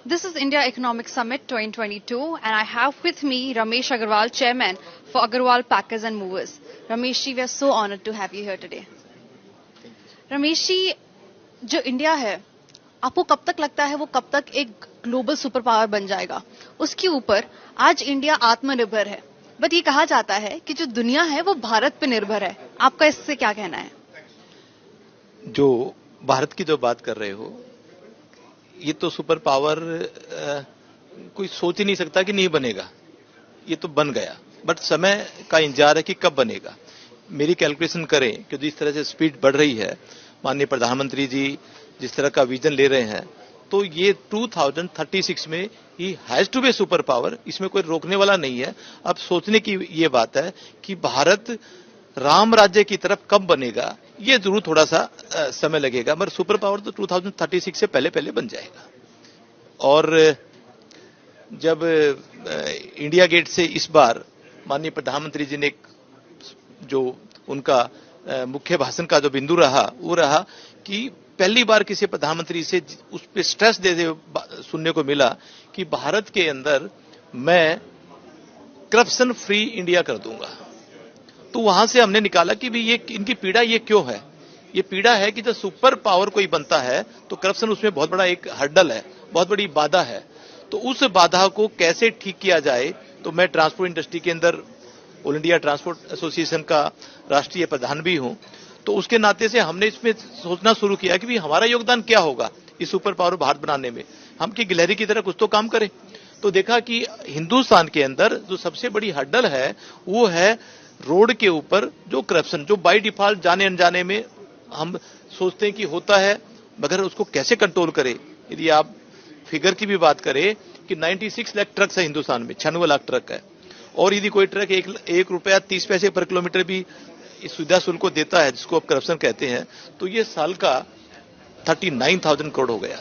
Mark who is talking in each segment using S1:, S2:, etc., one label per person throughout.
S1: This is India Economic Summit 2022 and I have with me Ramesh Agarwal, Chairman for Agarwal Packers and Movers. Ramesh ji, we are so honored to have you here today. Ramesh ji, जो India है, आपको कब तक लगता है वो कब तक एक ग्लोबल सुपर पावर बन जाएगा? उसके ऊपर आज इंडिया आत्मनिर्भर है, बट ये कहा जाता है कि जो दुनिया है वो भारत पे निर्भर है. आपका इससे क्या कहना है?
S2: जो भारत की जो बात कर रहे हो, ये तो सुपर पावर कोई सोच ही नहीं सकता कि नहीं बनेगा. ये तो बन गया, बट समय का इंतजार है कि कब बनेगा. मेरी कैलकुलेशन करें कि जिस तरह से स्पीड बढ़ रही है, माननीय प्रधानमंत्री जी जिस तरह का विजन ले रहे हैं, तो ये 2036 में ही has to be super power. इसमें कोई रोकने वाला नहीं है. अब सोचने की ये बात है कि भारत राम राज्य की तरफ कब बनेगा, ये जरूर थोड़ा सा समय लगेगा, मगर सुपर पावर तो 2036 से पहले पहले बन जाएगा. और जब इंडिया गेट से इस बार माननीय प्रधानमंत्री जी ने जो उनका मुख्य भाषण का जो बिंदु रहा, वो रहा कि पहली बार किसी प्रधानमंत्री से उस पर स्ट्रेस देते हुए सुनने को मिला कि भारत के अंदर मैं करप्शन फ्री इंडिया कर दूंगा. तो वहां से हमने निकाला कि भी ये इनकी पीड़ा ये क्यों है. ये पीड़ा है कि जब सुपर पावर कोई बनता है तो करप्शन उसमें बहुत बड़ा एक हर्डल है, बहुत बड़ी बाधा है. तो उस बाधा को कैसे ठीक किया जाए. तो मैं ट्रांसपोर्ट इंडस्ट्री के अंदर ऑल इंडिया ट्रांसपोर्ट एसोसिएशन का राष्ट्रीय प्रधान भी हूं, तो उसके नाते से हमने इसमें सोचना शुरू किया कि भी हमारा योगदान क्या होगा इस सुपर पावर भारत बनाने में. हम की गिलहरी की तरह कुछ तो काम करें. तो देखा कि हिंदुस्तान के अंदर जो सबसे बड़ी हर्डल है वो है रोड के ऊपर जो करप्शन, जो बाय डिफॉल्ट जाने अनजाने में हम सोचते हैं कि होता है, मगर उसको कैसे कंट्रोल करें. यदि आप फिगर की भी बात करें कि 96 लाख ट्रक्स है हिंदुस्तान में, 96 लाख ट्रक है, और यदि कोई ट्रक 1 रुपया 30 पैसे पर किलोमीटर भी इस सुविधा शुल्क को देता है, जिसको आप करप्शन कहते हैं, तो ये साल का 39,000 करोड़ हो गया.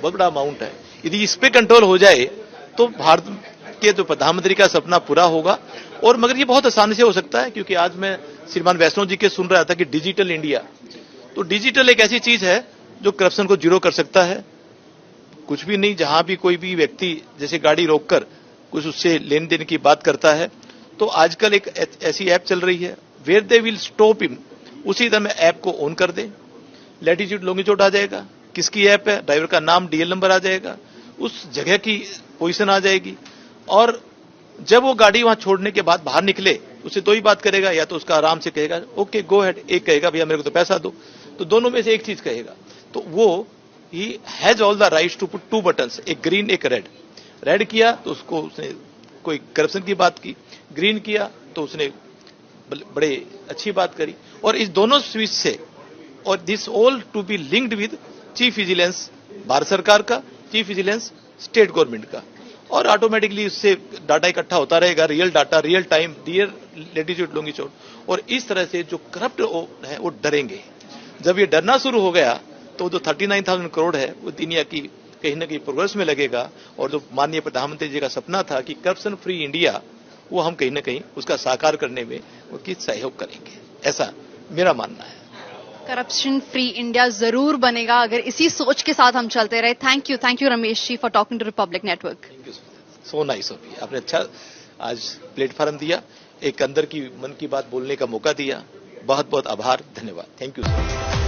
S2: बहुत बड़ा अमाउंट है. यदि इस पे कंट्रोल हो जाए तो भारत के जो प्रधानमंत्री का सपना पूरा होगा. और मगर ये बहुत आसानी से हो सकता है, क्योंकि आज मैं श्रीमान वैष्णव जी के सुन रहा था कि डिजिटल इंडिया, तो डिजिटल एक ऐसी चीज है जो करप्शन को जीरो कर सकता है. कुछ भी नहीं, जहां भी कोई भी व्यक्ति जैसे गाड़ी रोककर कुछ उससे लेन देन की बात करता है, तो आजकल एक ऐसी ऐप चल रही है where they will stop him. उसी तरह में ऐप को ऑन कर दें, लैटिट्यूड लॉन्गिट्यूड आ जाएगा, किसकी ऐप है, ड्राइवर का नाम, डीएल नंबर आ जाएगा, उस जगह की पोजीशन आ जाएगी. और जब वो गाड़ी वहां छोड़ने के बाद बाहर निकले, उससे दो ही बात करेगा, या तो उसका आराम से कहेगा ओके गो हेड, एक कहेगा भैया मेरे को तो पैसा दो. तो दोनों में से एक चीज कहेगा. तो वो ही has all the rights to put 2 buttons, एक ग्रीन एक रेड. रेड किया तो उसको उसने कोई करप्शन की बात की, ग्रीन किया तो उसने बड़े अच्छी बात करी. और इस दोनों स्विच से, और this all to be linked with chief vigilance Bharat सरकार का, चीफ विजिलेंस स्टेट गवर्नमेंट का, और ऑटोमेटिकली उससे डाटा इकट्ठा होता रहेगा, real data, real time, dear latitude longitude. और इस तरह से जो करप्ट है वो डरेंगे. जब ये डरना शुरू हो गया तो जो 39,000 करोड़ है वो दुनिया की कहीं ना कहीं प्रोग्रेस में लगेगा. और जो माननीय प्रधानमंत्री जी का सपना था कि करप्शन फ्री इंडिया, वो हम कहीं ना कहीं उसका साकार करने में उनकी सहयोग करेंगे, ऐसा मेरा मानना है.
S1: करप्शन फ्री इंडिया जरूर बनेगा अगर इसी सोच के साथ हम चलते रहे. Thank you Ramesh ji for talking to Republic Network.
S2: Thank you so nice of you. आपने अच्छा आज प्लेटफॉर्म दिया, एक अंदर की मन की बात बोलने का मौका दिया. बहुत बहुत आभार, धन्यवाद. Thank you.